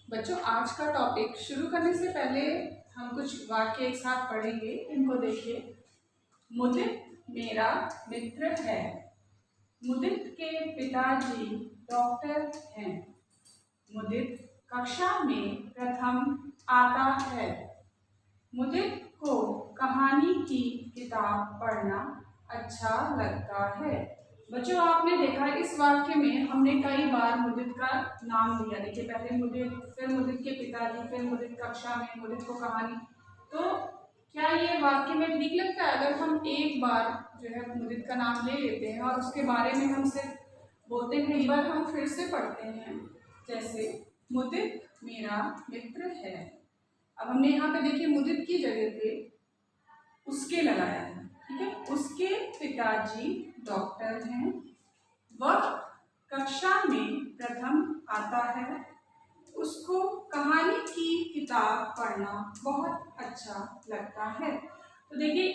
बच्चों, आज का टॉपिक शुरू करने से पहले हम कुछ वाक्य एक साथ पढ़ेंगे। इनको देखिए। मुदित मेरा मित्र है। मुदित के पिताजी डॉक्टर हैं। मुदित कक्षा में प्रथम आता है। मुदित को कहानी की किताब पढ़ना अच्छा लगता है। बच्चों, आपने देखा इस वाक्य में हमने कई बार मुदित का नाम लिया। देखिए, पहले मुदित, फिर मुदित के पिताजी, फिर मुदित कक्षा में, मुदित को कहानी। तो क्या ये वाक्य में ठीक लगता है अगर हम एक बार जो है मुदित का नाम ले लेते हैं और उसके बारे में हम सिर्फ बोलते हैं, एक बार हम फिर से पढ़ते हैं। जैसे मुदित मेरा मित्र है। अब हमने यहाँ पे देखिए मुदित की जगह पे उसके लगाया है। ठीक है। उसके पिताजी डॉक्टर हैं। वह कक्षा में प्रथम आता है। उसको कहानी की किताब पढ़ना बहुत अच्छा लगता है। तो देखिए,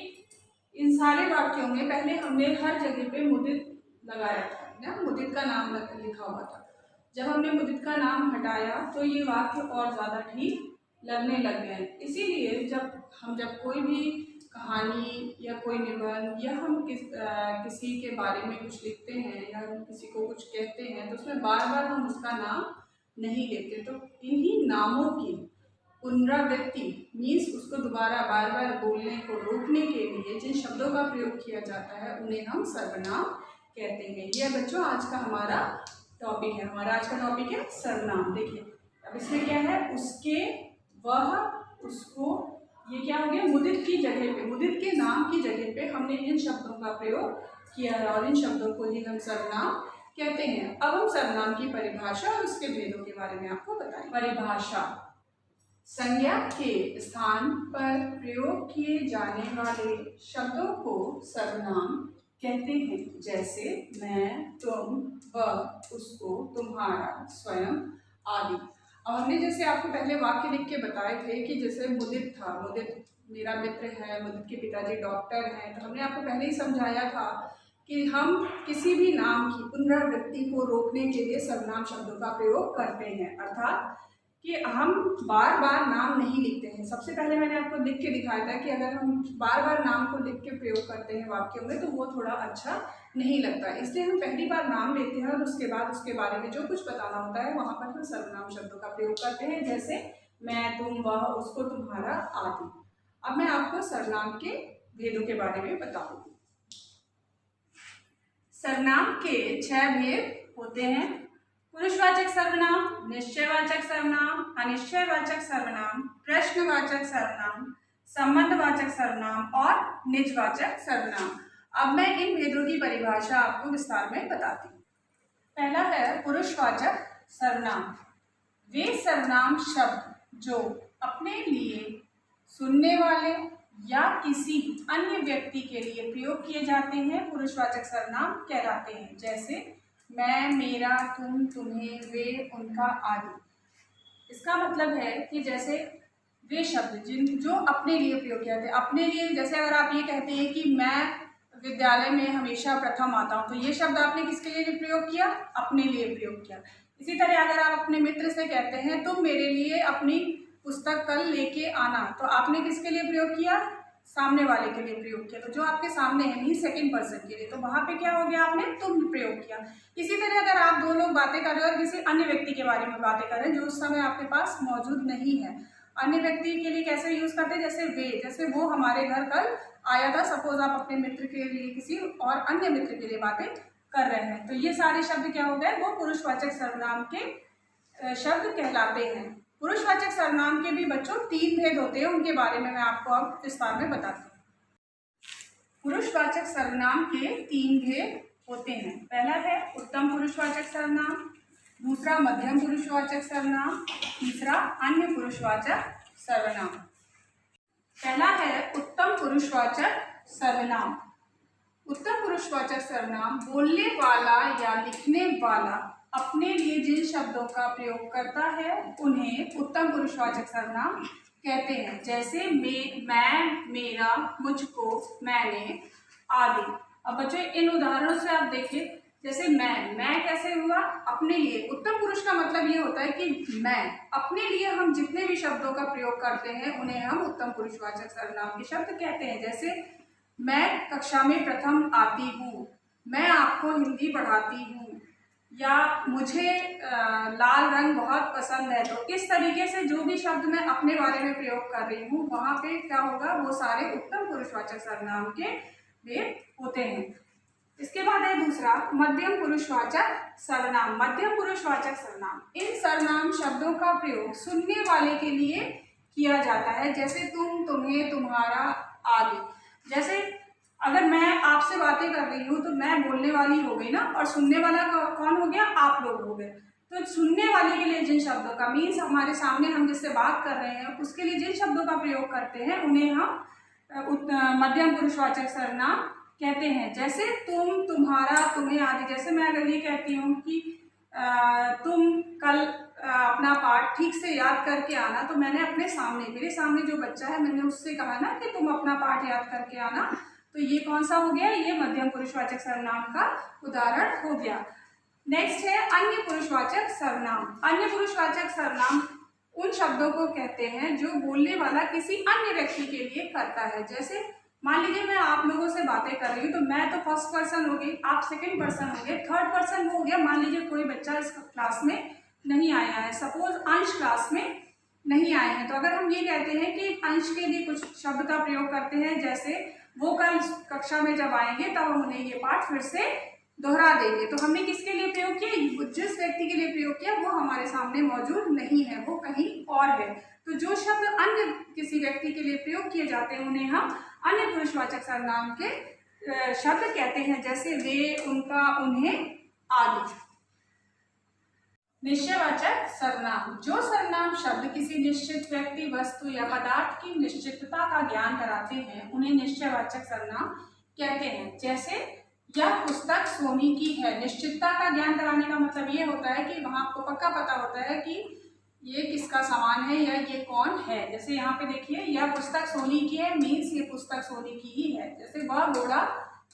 इन सारे वाक्यों में पहले हमने हर जगह पे मुदित लगाया था ना, मुदित का नाम लिखा हुआ था। जब हमने मुदित का नाम हटाया तो ये वाक्य और ज़्यादा ठीक लगने लग गए। इसीलिए जब कोई भी कहानी या कोई निबंध या हम किसी के बारे में कुछ लिखते हैं या हम किसी को कुछ कहते हैं तो उसमें बार बार हम उसका नाम नहीं लेते। तो इन्हीं नामों की पुनरावृत्ति मीन्स उसको दोबारा बार बार बोलने को रोकने के लिए जिन शब्दों का प्रयोग किया जाता है उन्हें हम सर्वनाम कहते हैं। यह बच्चों आज का हमारा टॉपिक है। हमारा आज का टॉपिक है सर्वनाम। देखिए, अब इसमें क्या है, उसके, वह, उसको, ये क्या हो गया, मुदित की जगह पे, मुदित के नाम की जगह पे हमने इन शब्दों का प्रयोग किया है और इन शब्दों को ही हम सर्वनाम कहते हैं। अब हम सर्वनाम की परिभाषा और उसके भेदों के बारे में आपको बताएं। परिभाषा: संज्ञा के स्थान पर प्रयोग किए जाने वाले शब्दों को सर्वनाम कहते हैं। जैसे मैं, तुम, वह, उसको, तुम्हारा, स्वयं आदि। अब हमने जैसे आपको पहले वाक्य लिख के बताए थे कि जैसे मुदित था, मुदित मेरा मित्र है, मुदित के पिताजी डॉक्टर हैं। तो हमने आपको पहले ही समझाया था कि हम किसी भी नाम की पुनरावृत्ति को रोकने के लिए सर्वनाम शब्दों का प्रयोग करते हैं। अर्थात कि हम बार बार नाम नहीं लिखते हैं। सबसे पहले मैंने आपको लिख के दिखाया था कि अगर हम बार बार नाम को लिख के प्रयोग करते हैं वाक्यों में तो वो थोड़ा अच्छा नहीं लगता। इसलिए हम पहली बार नाम लेते हैं और उसके बाद उसके बारे में जो कुछ बताना होता है वहाँ पर हम सर्वनाम शब्दों का प्रयोग करते हैं। जैसे मैं, तुम, वह, उसको, तुम्हारा आदि। अब मैं आपको सर्वनाम के भेदों के बारे में बताऊंगी। सर्वनाम के 6 भेद होते हैं: पुरुषवाचक सर्वनाम, निश्चयवाचक सर्वनाम, अनिश्चयवाचक सर्वनाम, प्रश्नवाचक सर्वनाम, संबंधवाचक सर्वनाम और निजवाचक सर्वनाम। अब मैं इन भेदों की परिभाषा आपको विस्तार में बताती हूँ। पहला है पुरुषवाचक सर्वनाम। वे सर्वनाम शब्द जो अपने लिए, सुनने वाले या किसी अन्य व्यक्ति के लिए प्रयोग किए जाते हैं पुरुषवाचक सर्वनाम कहलाते हैं। जैसे मैं, मेरा, तुम, तुम्हें, वे, उनका आदि। इसका मतलब है कि जैसे वे शब्द जो अपने लिए प्रयोग किए जाते हैं। अपने लिए, जैसे अगर आप ये कहते हैं कि मैं विद्यालय में हमेशा प्रथम आता हूँ, तो ये शब्द आपने किसके लिए प्रयोग किया? अपने लिए प्रयोग किया। इसी तरह अगर आप अपने मित्र से कहते हैं तुम मेरे लिए अपनी पुस्तक कल लेके आना, तो आपने किसके लिए प्रयोग किया? सामने वाले के लिए प्रयोग किया। तो जो आपके सामने है मीन सेकंड पर्सन के लिए, तो वहां पे क्या हो गया, आपने तुम प्रयोग किया। इसी तरह अगर आप दो लोग बातें कर रहे हो और किसी अन्य व्यक्ति के बारे में बातें कर रहे हैं जो उस समय आपके पास मौजूद नहीं है, अन्य व्यक्ति के लिए कैसे यूज करते हैं? जैसे वे, जैसे वो हमारे घर कल आया था। सपोज आप अपने मित्र के लिए किसी और अन्य मित्र के लिए बातें कर रहे हैं, तो ये सारे शब्द क्या हो गए, वो पुरुषवाचक सर्वनाम के शब्द कहलाते हैं। पुरुषवाचक सर्वनाम के भी बच्चों 3 भेद होते हैं, उनके बारे में मैं आपको अब विस्तार में बताती हूँ। पुरुषवाचक सर्वनाम के 3 भेद होते हैं। पहला है उत्तम पुरुषवाचक सर्वनाम, दूसरा मध्यम पुरुषवाचक सर्वनाम, तीसरा अन्य पुरुषवाचक सर्वनाम। पहला है उत्तम पुरुषवाचक सर्वनाम। उत्तम पुरुषवाचक सर्वनाम बोलने वाला या लिखने वाला अपने लिए जिन शब्दों का प्रयोग करता है उन्हें उत्तम पुरुषवाचक सर्वनाम कहते हैं। जैसे मैं, मेरा, मुझको, मैंने आदि। अब बच्चों इन उदाहरणों से आप देखिए जैसे मैं कैसे हुआ, अपने लिए। उत्तम पुरुष का मतलब ये होता है कि मैं अपने लिए हम जितने भी शब्दों का प्रयोग करते हैं उन्हें हम उत्तम पुरुषवाचक सर्वनाम के शब्द कहते हैं। जैसे मैं कक्षा में प्रथम आती हूँ, मैं आपको हिंदी पढ़ाती हूँ, या मुझे लाल रंग बहुत पसंद है। तो इस तरीके से जो भी शब्द मैं अपने बारे में प्रयोग कर रही हूँ वहाँ पे क्या होगा, वो सारे उत्तम पुरुषवाचक सर्वनाम के वे होते हैं। इसके बाद है दूसरा मध्यम पुरुषवाचक सर्वनाम। मध्यम पुरुषवाचक सर्वनाम, इन सर्वनाम शब्दों का प्रयोग सुनने वाले के लिए किया जाता है, जैसे तुम, तुम्हें, तुम्हारा आदि। जैसे अगर मैं आपसे बातें कर रही हूँ तो मैं बोलने वाली हो गई ना, और सुनने वाला कौन हो गया, आप लोग हो गए। तो सुनने वाले के लिए जिन शब्दों का मीन्स हमारे सामने हम जिससे बात कर रहे हैं उसके लिए जिन शब्दों का प्रयोग करते हैं उन्हें हम मध्यम पुरुषवाचक सर्वनाम कहते हैं। जैसे तुम, तुम्हारा, तुम्हें आदि। जैसे मैं अगर ये कहती हूँ कि तुम कल अपना पाठ ठीक से याद करके आना, तो मैंने अपने सामने, मेरे सामने जो बच्चा है, मैंने उससे कहा ना कि तुम अपना पाठ याद करके आना। तो ये कौन सा हो गया, ये मध्यम पुरुषवाचक सर्वनाम का उदाहरण हो गया। नेक्स्ट है अन्य पुरुषवाचक सर्वनाम। अन्य पुरुषवाचक सर्वनाम उन शब्दों को कहते हैं जो बोलने वाला किसी अन्य व्यक्ति के लिए करता है। जैसे मान लीजिए मैं आप लोगों से बातें कर रही हूँ, तो मैं तो फर्स्ट पर्सन हो गई, आप सेकंड पर्सन हो गए, थर्ड पर्सन वो हो गया। मान लीजिए कोई बच्चा इस क्लास में नहीं आया है, सपोज अंश क्लास में नहीं आए हैं, तो अगर हम ये कहते हैं कि अंश के लिए कुछ शब्द का प्रयोग करते हैं, जैसे वो कल कक्षा में जब आएंगे तब हम उन्हें ये पाठ फिर से दोहरा देंगे। तो हमने किसके लिए प्रयोग किया, जिस व्यक्ति के लिए प्रयोग किया वो हमारे सामने मौजूद नहीं है, वो कहीं और है। तो जो शब्द अन्य किसी व्यक्ति के लिए प्रयोग किए जाते हैं उन्हें हम अन्य पुरुषवाचक सर्वनाम के शब्द कहते हैं। जैसे वे, उनका, उन्हें आदि। निश्चयवाचक सर्वनाम, जो सर्वनाम शब्द किसी निश्चित व्यक्ति, वस्तु या पदार्थ की निश्चितता का ज्ञान कराते हैं उन्हें निश्चयवाचक सर्वनाम कहते हैं। जैसे यह पुस्तक सोनी की है। निश्चितता का ज्ञान कराने का मतलब ये होता है कि वहां आपको पक्का पता होता है कि ये किसका सामान है या ये कौन है। जैसे यहाँ पे देखिए, यह पुस्तक सोनी की है, मीन्स ये पुस्तक सोनी की ही है। जैसे वह घोड़ा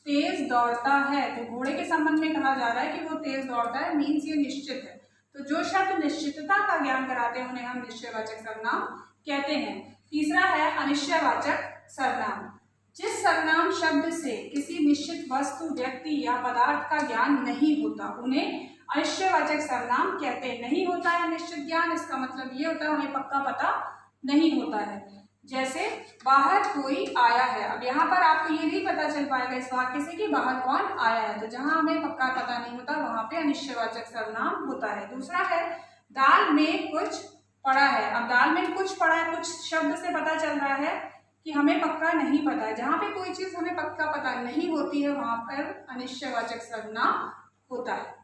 तेज दौड़ता है, तो घोड़े के संबंध में कहा जा रहा है कि वो तेज दौड़ता है, मीन्स ये निश्चित है। तो जो शब्द निश्चितता का ज्ञान कराते हैं उन्हें हम निश्चयवाचक सर्वनाम कहते हैं। तीसरा है अनिश्चयवाचक सर्वनाम। जिस सर्वनाम शब्द से किसी निश्चित वस्तु, व्यक्ति या पदार्थ का ज्ञान नहीं होता उन्हें अनिश्चयवाचक सर्वनाम कहते हैं। नहीं होता है निश्चित ज्ञान, इसका मतलब ये होता है हमें पक्का पता नहीं होता है। जैसे बाहर कोई आया है। अब यहाँ पर आपको ये नहीं पता चल पाएगा इस वाक्य से कि बाहर कौन आया है, तो जहाँ हमें पक्का पता नहीं होता वहां पे अनिश्चयवाचक सर्वनाम होता है। दूसरा है दाल में कुछ पड़ा है। अब दाल में कुछ पड़ा है, कुछ शब्द से पता चल रहा है कि हमें पक्का नहीं पता है। जहाँ पे कोई चीज हमें पक्का पता नहीं होती है वहां पर अनिश्चयवाचक सर्वनाम होता है।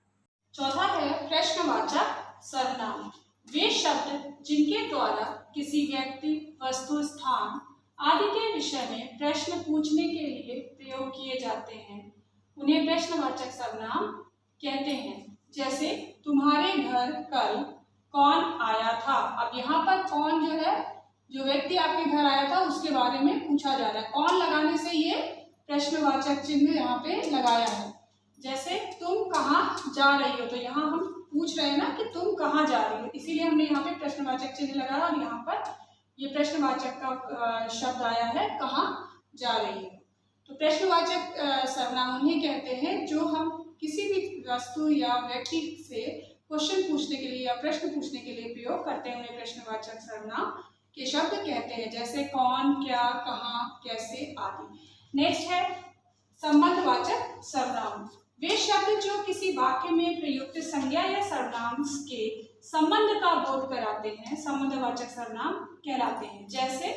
चौथा है प्रश्नवाचक सर्वनाम। वे शब्द जिनके द्वारा किसी व्यक्ति, वस्तु, स्थान आदि के विषय में प्रश्न पूछने के लिए प्रयोग किए जाते हैं उन्हें प्रश्नवाचक सर्वनाम कहते हैं। जैसे तुम्हारे घर कल कौन आया था। अब यहाँ पर कौन जो है, जो व्यक्ति आपके घर आया था उसके बारे में पूछा जा रहा है। कौन लगाने से ये प्रश्नवाचक चिन्ह यहाँ पे लगाया है। जैसे तुम कहाँ जा रही हो, तो यहाँ हम पूछ रहे हैं ना कि तुम कहाँ जा रही हो, इसीलिए हमने यहाँ पे प्रश्नवाचक चिन्ह लगाया और यहाँ पर ये प्रश्नवाचक का शब्द आया है कहाँ जा रही है। तो प्रश्नवाचक सर्वनाम उन्हें कहते हैं जो हम किसी भी वस्तु या व्यक्ति से क्वेश्चन पूछने के लिए या प्रश्न पूछने के लिए प्रयोग करते हैं उन्हें प्रश्नवाचक सर्वनाम के शब्द कहते हैं। जैसे कौन, क्या, कहाँ, कैसे आदि। नेक्स्ट है संबंधवाचक सर्वनाम। वे शब्द जो किसी वाक्य में प्रयुक्त संज्ञा या सर्वनाम के संबंध का बोध कराते हैं संबंधवाचक सर्वनाम कहलाते हैं। जैसे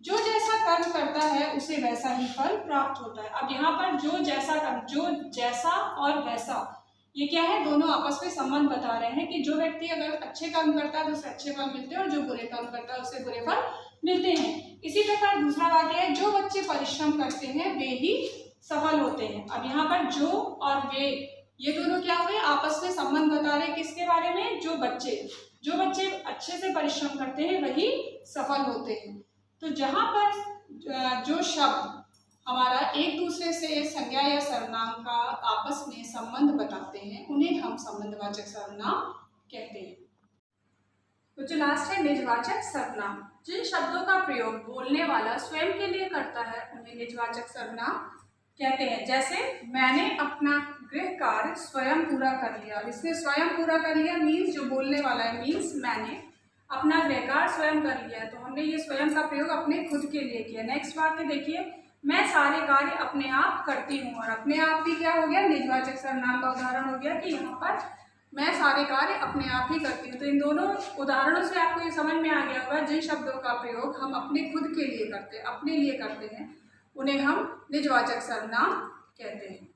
जो जैसा कर्म करता है उसे वैसा ही फल प्राप्त होता है। अब यहाँ पर जो जैसा कर्म, जो जैसा और वैसा, ये क्या है, दोनों आपस में संबंध बता रहे हैं कि जो व्यक्ति अगर अच्छे कर्म करता है तो उसे अच्छे फल मिलते हैं और जो बुरे कर्म करता है उसे बुरे फल मिलते हैं। इसी प्रकार दूसरा वाक्य है जो बच्चे परिश्रम करते हैं वे ही सफल होते हैं। अब यहाँ पर जो और वे, ये दोनों क्या हुए, आपस में संबंध बता रहे हैं किसके बारे में, जो बच्चे अच्छे से परिश्रम करते हैं वही सफल होते हैं। तो जहाँ पर जो शब्द हमारा एक दूसरे से संज्ञा या सर्वनाम का आपस में संबंध बताते हैं, उन्हें हम संबंधवाचक सर्वनाम कहते हैं। तो जो लास्ट है निजवाचक सर्वनाम, जिन शब्दों का प्रयोग बोलने वाला स्वयं के लिए करता है उन्हें निजवाचक सर्वनाम कहते हैं। जैसे मैंने अपना गृह कार्य स्वयं पूरा कर लिया। इसने स्वयं पूरा कर लिया मीन्स जो बोलने वाला है मीन्स मैंने अपना गृह कार्य स्वयं कर लिया है, तो हमने ये स्वयं का प्रयोग अपने खुद के लिए किया। नेक्स्ट वाक्य देखिए, मैं सारे कार्य अपने आप करती हूँ, और अपने आप भी क्या हो गया, निजवाचक सर्वनाम का उदाहरण हो गया कि यहाँ पर मैं सारे कार्य अपने आप ही करती हूँ। तो इन दोनों उदाहरणों से आपको ये समझ में आ गया होगा जिन शब्दों का प्रयोग हम अपने खुद के लिए करते हैं, अपने लिए करते हैं, उन्हें हम निजवाचक सर्वनाम कहते हैं।